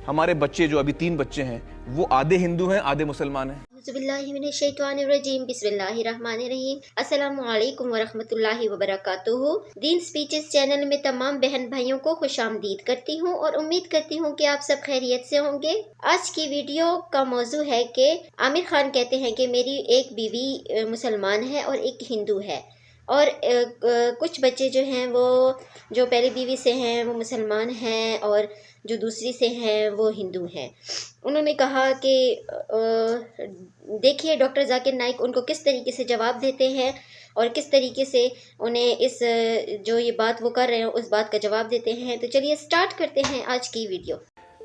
ہمارے بچے جو ابھی 3 بچے ہیں وہ آدھے ہندو ہیں آدھے مسلمان ہیں۔ بسم اللہ الرحمن الرحیم۔ السلام علیکم ورحمۃ اللہ وبرکاتہ۔ دین سپیچز چینل میں تمام بہن بھائیوں کو خوش آمدید کرتی ہوں اور امید کرتی ہوں کہ آپ سب خیریت سے ہوں گے۔ آج کی ویڈیو کا موضوع ہے کہ عامر خان کہتے ہیں کہ میری ایک بیوی مسلمان ہے اور ایک ہندو ہے، اور کچھ بچے جو ہیں وہ جو پہلی بیوی سے ہیں وہ مسلمان ہیں اور جو دوسری سے ہیں وہ ہندو ہیں۔ انہوں نے کہا کہ دیکھیے ڈاکٹر ذاکر نائک ان کو کس طریقے سے جواب دیتے ہیں اور کس طریقے سے انہیں اس جو یہ بات وہ کر رہے ہیں اس بات کا جواب دیتے ہیں۔ تو چلیے سٹارٹ کرتے ہیں آج کی ویڈیو۔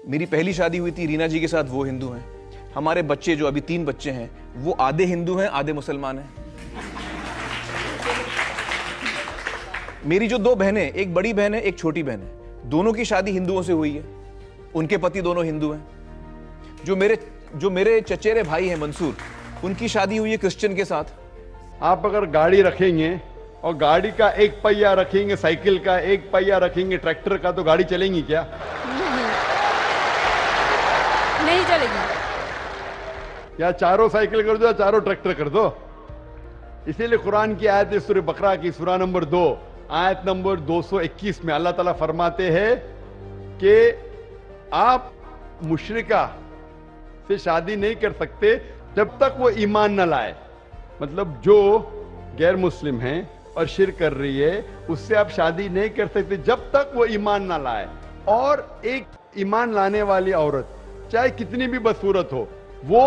میری پہلی شادی ہوئی تھی رینا جی کے ساتھ، وہ ہندو ہیں۔ ہمارے بچے جو ابھی 3 بچے ہیں وہ آدھے ہندو ہیں آدھے مسلمان ہیں۔ میری جو 2 بہنیں، ایک بڑی بہن ہے ایک چھوٹی بہن ہے، دونوں کی شادی ہندوؤں سے ہوئی ہے، ان کے پتی دونوں ہندو ہیں۔ جو میرے چچیرے بھائی ہیں منصور، ان کی شادی ہوئی ہے کرسچن کے ساتھ۔ آپ اگر گاڑی رکھیں گے اور گاڑی کا ایک پہیہ رکھیں گے سائیکل کا، ایک پہیہ رکھیں گے ٹریکٹر کا، تو گاڑی چلیں گی کیا؟ نہیں چلے گی۔ یا چاروں سائیکل کر دو یا چاروں ٹریکٹر کر دو۔ اسی لیے قرآن کی آیت سورہ بقرہ کی سورہ نمبر 2 آیت نمبر 221 میں اللہ تعالیٰ فرماتے ہیں کہ آپ مشرکہ سے شادی نہیں کر سکتے جب تک وہ ایمان نہ لائے۔ مطلب جو غیر مسلم ہیں اور شرک کر رہی ہے اس سے آپ شادی نہیں کر سکتے جب تک وہ ایمان نہ لائے۔ اور ایک ایمان لانے والی عورت چاہے کتنی بھی بدصورت ہو وہ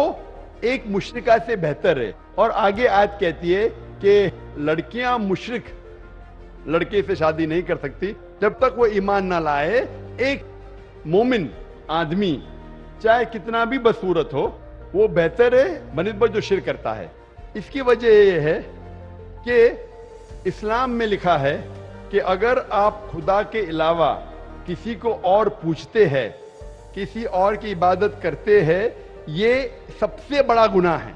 ایک مشرکہ سے بہتر ہے۔ اور آگے آیت کہتی ہے کہ لڑکیاں مشرک لڑکے سے شادی نہیں کر سکتی جب تک وہ ایمان نہ لائے۔ ایک مومن آدمی چاہے کتنا بھی بدصورت ہو وہ بہتر ہے بنسبت جو شرک کرتا ہے۔ اس کی وجہ یہ ہے کہ اسلام میں لکھا ہے کہ اگر آپ خدا کے علاوہ کسی کو اور پوچھتے ہیں، کسی اور کی عبادت کرتے ہیں، یہ سب سے بڑا گناہ ہے۔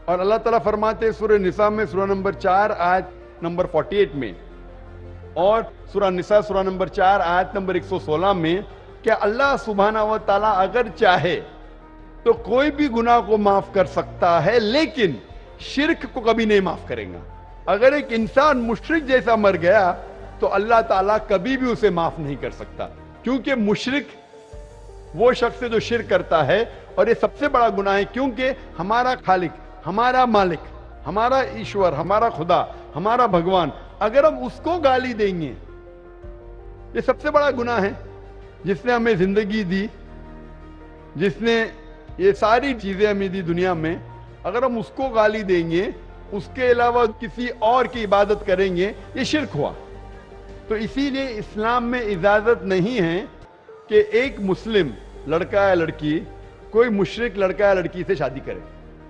اور اللہ تعالیٰ فرماتے ہیں سورہ نساء میں سورہ نمبر 4 آیت نمبر 48 میں، اور سورہ نساء سورہ نمبر 4 آیت نمبر 116 میں کہ اللہ سبحانہ و تعالیٰ اگر چاہے تو کوئی بھی گناہ کو معاف کر سکتا ہے، لیکن شرک کو کبھی نہیں معاف کرے گا۔ اگر ایک انسان مشرک جیسا مر گیا تو اللہ تعالیٰ کبھی بھی اسے معاف نہیں کر سکتا، کیونکہ مشرک وہ شخص ہے جو شرک کرتا ہے، اور یہ سب سے بڑا گناہ ہے، کیونکہ ہمارا خالق، ہمارا مالک، ہمارا ایشور، ہمارا خدا، ہمارا بھگوان، اگر ہم اس کو گالی دیں گے، یہ سب سے بڑا گناہ ہے۔ جس نے ہمیں زندگی دی، جس نے یہ ساری چیزیں ہمیں دی دنیا میں، اگر ہم اس کو گالی دیں گے، اس کے علاوہ کسی اور کی عبادت کریں گے، یہ شرک ہوا۔ تو اسی لیے اسلام میں اجازت نہیں ہے کہ ایک مسلم لڑکا یا لڑکی کوئی مشرک لڑکا یا لڑکی سے شادی کرے،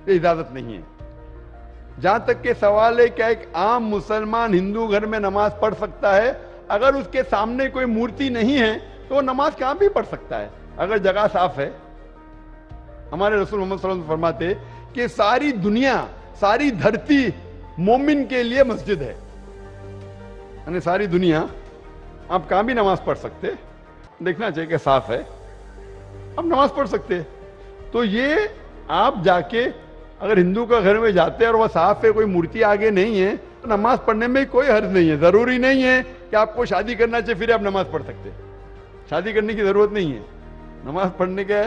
یہ اجازت نہیں ہے۔ جہاں تک کہ سوال ہے کہ ایک عام مسلمان ہندو گھر میں نماز پڑھ سکتا ہے، اگر اس کے سامنے کوئی مورتی نہیں ہے تو وہ نماز کہاں بھی پڑھ سکتا ہے اگر جگہ صاف ہے۔ ہمارے رسول محمد صلی اللہ علیہ وسلم فرماتے کہ ساری دنیا، ساری دھرتی مومن کے لیے مسجد ہے، یعنی ساری دنیا آپ کہاں بھی نماز پڑھ سکتے، دیکھنا چاہیے کہ صاف ہے، آپ نماز پڑھ سکتے۔ تو یہ آپ جا کے اگر ہندو کا گھر میں جاتے ہیں اور وہ صاف ہے، کوئی مورتی آگے نہیں ہے، تو نماز پڑھنے میں کوئی حرج نہیں ہے۔ ضروری نہیں ہے کہ آپ کو شادی کرنا چاہیے پھر آپ نماز پڑھ سکتے، شادی کرنے کی ضرورت نہیں ہے۔ نماز پڑھنے کا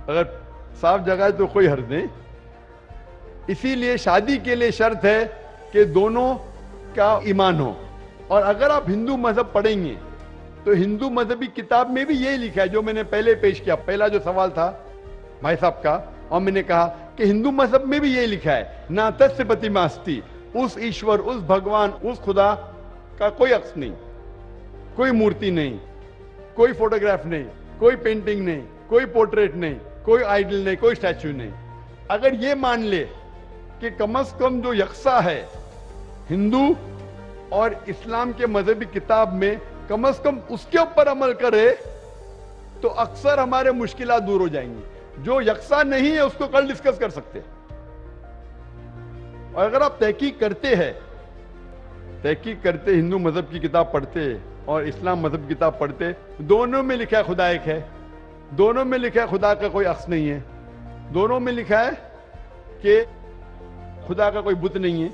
اگر صاف جگہ ہے تو کوئی حرج نہیں۔ اسی لیے شادی کے لیے شرط ہے کہ دونوں کا ایمان ہو۔ اور اگر آپ ہندو مذہب پڑھیں گے تو ہندو مذہبی کتاب میں بھی یہی لکھا ہے جو میں نے پہلے پیش کیا، پہلا جو سوال تھا بھائی صاحب کا، اور میں نے کہا کہ ہندو مذہب میں بھی یہی لکھا ہے، نا تس پتیماستی، اس ایشور، اس بھگوان، اس خدا کا کوئی عکس نہیں، کوئی مورتی نہیں، کوئی فوٹوگراف نہیں، کوئی پینٹنگ نہیں، کوئی پورٹریٹ نہیں، کوئی آئیڈل نہیں، کوئی اسٹیچو نہیں۔ اگر یہ مان لے کہ کم از کم جو یکساں ہے ہندو اور اسلام کے مذہبی کتاب میں، کم از کم اس کے اوپر عمل کرے تو اکثر ہمارے مشکلات دور ہو جائیں گی۔ جو یکساں نہیں ہے اس کو کل ڈسکس کر سکتے۔ اور اگر آپ تحقیق کرتے ہندو مذہب کی کتاب پڑھتے اور اسلام مذہب کی کتاب پڑھتے، دونوں میں لکھا ہے خدا ایک ہے، دونوں میں لکھا ہے خدا کا کوئی عکس نہیں ہے, دونوں میں لکھا ہے کہ خدا کا کوئی بت نہیں ہے,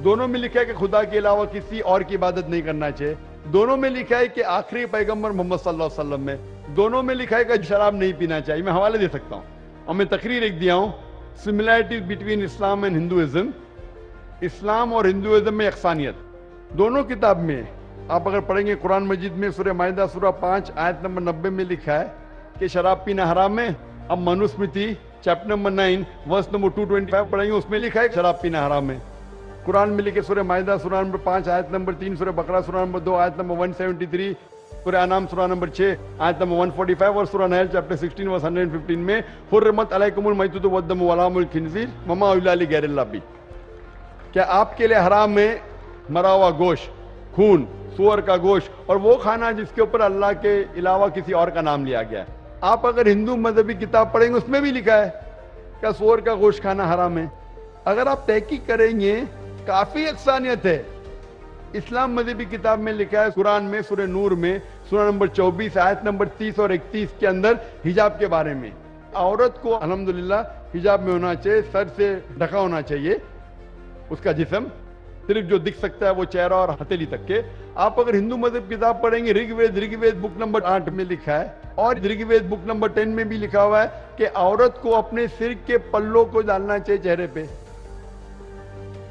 دونوں میں لکھا ہے کہ خدا کے علاوہ کسی اور کی عبادت نہیں کرنا چاہیے, دونوں میں لکھا ہے کہ آخری پیغمبر محمد صلی اللہ علیہ وسلم میں, دونوں میں لکھا ہے کہ شراب نہیں پینا چاہیے. میں حوالے دے سکتا ہوں اور میں تقریر ایک دیا ہوں, similarities between Islam and Hinduism, اسلام اور ہندوازم میں یکسانیت دونوں کتاب میں. آپ اگر پڑھیں گے قرآن مجید میں سورہ مائدہ سورہ 5 آیت نمبر 90 میں لکھا ہے کہ شراب پینا حرام ہے. اب Manusmriti chapter number 9 verse number 225 پڑھیں گے, اس میں لکھا ہے کہ شراب پینا حرام ہے. قرآن میں لکھے سورہ مائدہ سورہ نمبر 5 آیت نمبر 3, سورہ بقرہ سورہ نمبر 2 آیت نمبر 173, سورہ انعام سورہ نمبر 6 آیت نمبر 145 اور سورہ نحل چیپٹر 16 ورس 115 میں حرمت علیکم المیتۃ والدم ولحم الخنزیر وما اہل لغیر اللہ بہ. کیا آپ کے لیے حرام ہے مرا ہوا گوشت, خون, سور کا گوشت اور وہ کھانا جس کے اوپر اللہ کے علاوہ کسی اور کا نام لیا گیا ہے. آپ اگر ہندو مذہبی کتاب پڑھیں گے اس میں بھی لکھا ہے کہ سور کا گوشت کھانا حرام ہے. اگر آپ تحقیق کریں گے کافی یکسانیت ہے. اسلام مذہبی کتاب میں لکھا ہے قرآن میں سورہ نور میں سورہ نمبر 24 آیت نمبر 30 اور 31 کے اندر حجاب کے بارے میں, عورت کو الحمدللہ حجاب میں ہونا چاہیے, سر سے ڈھکا ہونا چاہیے اس کا جسم, صرف جو دکھ سکتا ہے وہ چہرہ اور ہتھیلی تک کے. آپ اگر ہندو مذہب کتاب پڑھیں گے رگ وید بک نمبر 8 میں لکھا ہے اور رگ وید بک نمبر 10 میں بھی لکھا ہوا ہے کہ عورت کو اپنے سر کے پلوں کو ڈالنا چاہیے چہرے پہ.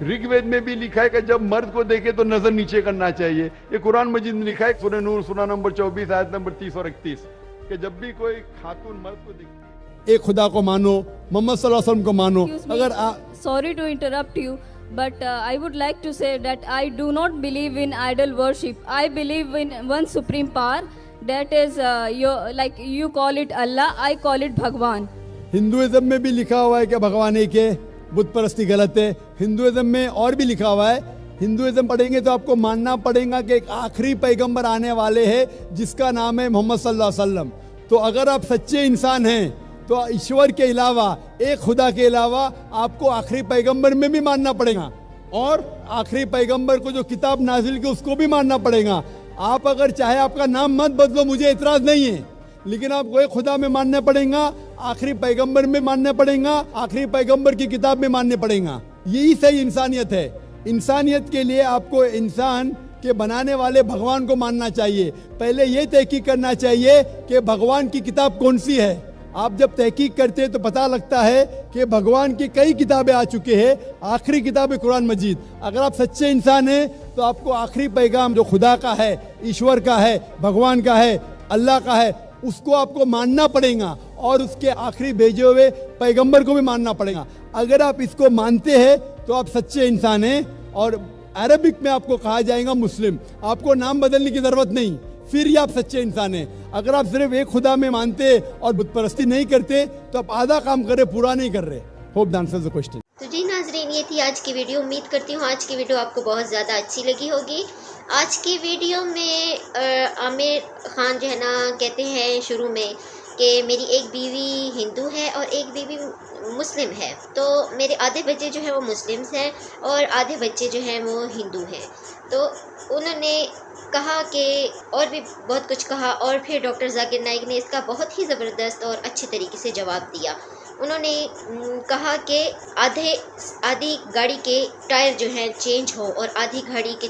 رگ وید میں بھی لکھا ہے کہ جب مرد کو دیکھے تو نظر نیچے کرنا چاہیے. یہ قرآن مجید میں لکھا ہے سورہ نور سورہ نمبر 24 آیت نمبر 30 اور 31 کہ جب بھی کوئی خاتون مرد کو دیکھتی ہے ایک خدا کو مانو, محمد صلی اللہ علیہ وسلم کو مانو. اگر Sorry to interrupt you, but I would like to say that I do not believe in idol worship. I believe in one supreme power, that is you call it Allah, I call it Bhagwan. Hinduism میں بھی لکھا ہوا ہے کہ بھگوان ایک ہے, بت پرستی غلط ہے. ہندوازم میں اور بھی لکھا ہوا ہے, ہندوازم پڑھیں گے تو آپ کو ماننا پڑے گا کہ ایک آخری پیغمبر آنے والے ہیں جس کا نام ہے محمد صلی اللہ علیہ وسلم. تو اگر آپ سچے انسان ہیں تو ایشور کے علاوہ, ایک خدا کے علاوہ آپ کو آخری پیغمبر میں بھی ماننا پڑے گا, اور آخری پیغمبر کو جو کتاب نازل کی اس کو بھی ماننا پڑے گا. آپ اگر چاہے آپ کا نام مت بدلو, مجھے اعتراض نہیں ہے, لیکن آپ کو ایک خدا میں ماننا پڑے گا, آخری پیغمبر میں ماننا پڑے گا, آخری پیغمبر کی کتاب میں ماننے پڑے گا. یہی صحیح انسانیت ہے. انسانیت کے لیے آپ کو انسان کے بنانے والے بھگوان کو ماننا چاہیے. پہلے یہ تحقیق کرنا چاہیے کہ بھگوان کی کتاب کون سی ہے. آپ جب تحقیق کرتے تو پتہ لگتا ہے کہ بھگوان کی کئی کتابیں آ چکے ہیں, آخری کتاب ہے قرآن مجید. اگر آپ سچے انسان ہیں تو آپ کو آخری پیغام جو خدا کا ہے, ایشور کا ہے, بھگوان کا ہے, اللہ کا ہے, اس کو آپ کو ماننا پڑے گا, اور اس کے آخری بھیجے ہوئے پیغمبر کو بھی ماننا پڑے گا. اگر آپ اس کو مانتے ہیں تو آپ سچے انسان ہیں, اور عربک میں آپ کو کہا جائے گا مسلم. آپ کو نام بدلنے کی ضرورت نہیں, پھر یہ آپ سچے انسان ہیں. اگر آپ صرف ایک خدا میں مانتے اور بت پرستی نہیں کرتے تو آپ آدھا کام کر رہے, پورا نہیں کر رہے. Hope the answers the question. تو جی ناظرین, یہ تھی آج کی ویڈیو. امید کرتی ہوں آج کی ویڈیو آپ کو بہت زیادہ اچھی لگی ہوگی. آج کی ویڈیو میں عامر خان جو ہے نا کہتے ہیں شروع میں کہ میری ایک بیوی ہندو ہے اور ایک بیوی مسلم ہے. تو میرے آدھے بچے جو ہیں وہ مسلمس ہیں اور آدھے بچے جو ہیں وہ ہندو ہیں. تو انہوں نے کہا کہ اور بھی بہت کچھ کہا, اور پھر ڈاکٹر ذاکر نائک نے اس کا بہت ہی زبردست اور اچھے طریقے سے جواب دیا. انہوں نے کہا کہ آدھی گاڑی کے ٹائر جو ہیں چینج ہوں اور آدھی گاڑی کے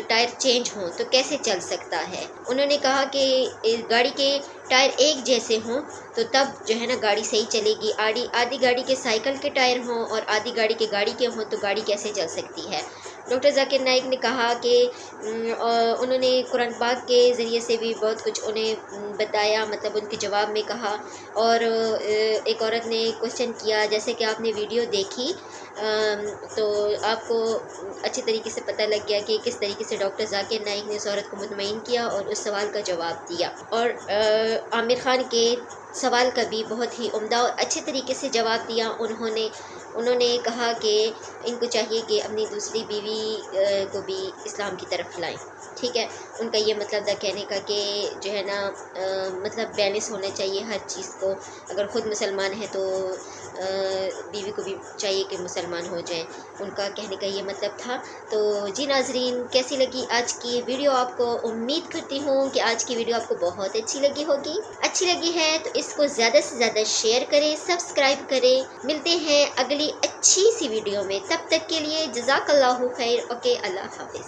ٹائر چینج ہوں تو کیسے چل سکتا ہے. انہوں نے کہا کہ گاڑی کے ٹائر ایک جیسے ہوں تو تب جو ہے نا گاڑی صحیح چلے گی. آدھی گاڑی کے سائیکل کے ٹائر ہوں اور آدھی گاڑی کے گاڑی کے ہوں تو گاڑی کیسے چل سکتی ہے. ڈاکٹر ذاکر نائک نے کہا کہ انہوں نے قرآن پاک کے ذریعے سے بھی بہت کچھ انہیں بتایا, مطلب ان کے جواب میں کہا. اور ایک عورت نے کوشچن کیا, جیسے کہ آپ نے ویڈیو دیکھی تو آپ کو اچھے طریقے سے پتہ لگ گیا کہ کس طریقے سے ڈاکٹر ذاکر نائک نے اس عورت کو مطمئن کیا اور اس سوال کا جواب دیا. اور عامر خان کے سوال کا بھی بہت ہی عمدہ اور اچھے طریقے سے جواب دیا. انہوں نے کہا کہ ان کو چاہیے کہ اپنی دوسری بیوی کو بھی اسلام کی طرف لائیں. ٹھیک ہے, ان کا یہ مطلب تھا کہنے کا کہ جو ہے نا مطلب بیلنس ہونا چاہیے ہر چیز کو. اگر خود مسلمان ہے تو بیوی کو بھی چاہیے کہ مسلمان ہو جائیں. ان کا کہنے کا یہ مطلب تھا. تو جی ناظرین, کیسی لگی آج کی ویڈیو آپ کو؟ امید کرتی ہوں کہ آج کی ویڈیو آپ کو بہت اچھی لگی ہوگی. اچھی لگی ہے تو اس کو زیادہ سے زیادہ شیئر کریں، سبسکرائب کریں۔ ملتے ہیں اگلی اچھی سی ویڈیو میں، تب تک کے لیے جزاک اللہ خیر۔ اوکے، اللہ حافظ۔